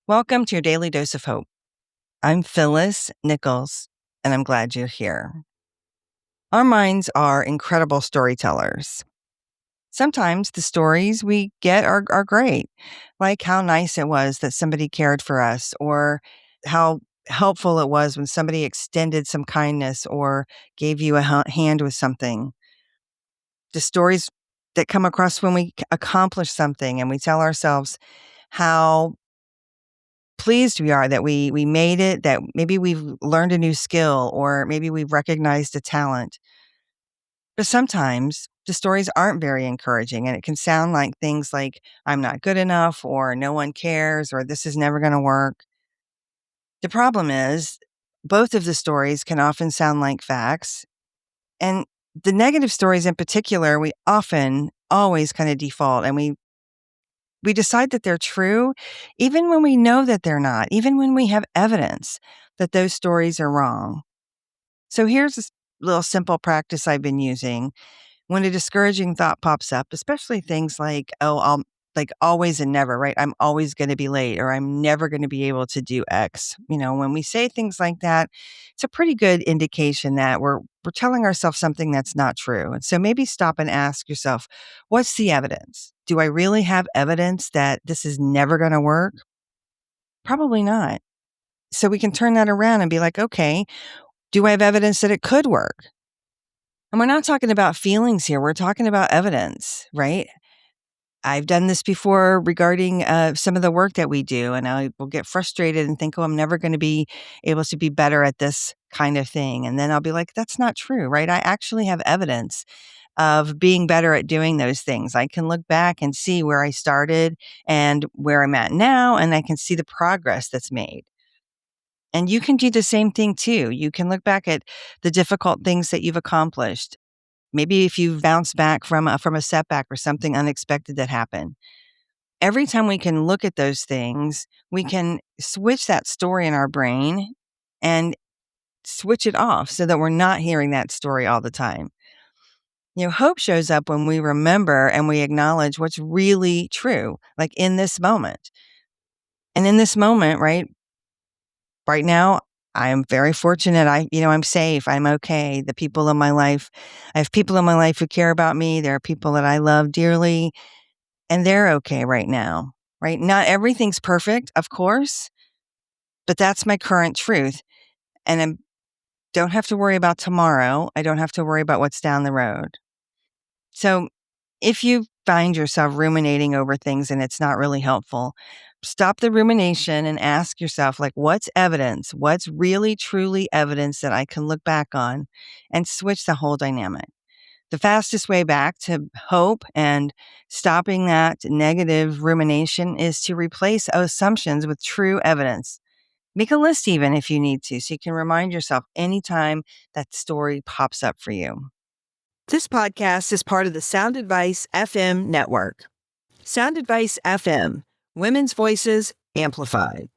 Welcome to your daily dose of hope. I'm Phyllis Nichols, and I'm glad you're here. Our minds are incredible storytellers. Sometimes the stories we get are great, like how nice it was that somebody cared for us, or how helpful it was when somebody extended some kindness or gave you a hand with something. The stories that come across when we accomplish something and we tell ourselves how pleased we are that we made it, that maybe we've learned a new skill or maybe we've recognized a talent. But sometimes the stories aren't very encouraging and it can sound like things like I'm not good enough or no one cares or this is never going to work. The problem is both of the stories can often sound like facts, and the negative stories in particular, we often always kind of default and we decide that they're true, even when we know that they're not, even when we have evidence that those stories are wrong. So here's this little simple practice I've been using when a discouraging thought pops up, especially things like, oh, I'll like always and never, right? I'm always going to be late or I'm never going to be able to do X. When we say things like that, it's a pretty good indication that we're telling ourselves something that's not true. And so maybe stop and ask yourself, what's the evidence? Do I really have evidence that this is never going to work? Probably not. So we can turn that around and be like, okay, do I have evidence that it could work? And we're not talking about feelings here. We're talking about evidence, right? I've done this before regarding some of the work that we do, and I will get frustrated and think, oh, I'm never going to be able to be better at this kind of thing. And then I'll be like, that's not true, right? I actually have evidence of being better at doing those things. I can look back and see where I started and where I'm at now, and I can see the progress that's made. And you can do the same thing too. You can look back at the difficult things that you've accomplished. Maybe if you bounce back from a setback or something unexpected that happened. Every time we can look at those things, we can switch that story in our brain and switch it off so that we're not hearing that story all the time. Hope shows up when we remember and we acknowledge what's really true, like in this moment. And in this moment, right now, I'm very fortunate. I'm safe. I'm okay. I have people in my life who care about me. There are people that I love dearly, and they're okay right now, right? Not everything's perfect, of course, but that's my current truth. And I don't have to worry about tomorrow. I don't have to worry about what's down the road. So if you find yourself ruminating over things and it's not really helpful, stop the rumination and ask yourself, like, what's evidence? What's really, truly evidence that I can look back on, and switch the whole dynamic. The fastest way back to hope and stopping that negative rumination is to replace assumptions with true evidence. Make a list even if you need to, so you can remind yourself anytime that story pops up for you. This podcast is part of the Sound Advice FM network. Sound Advice FM, women's voices amplified.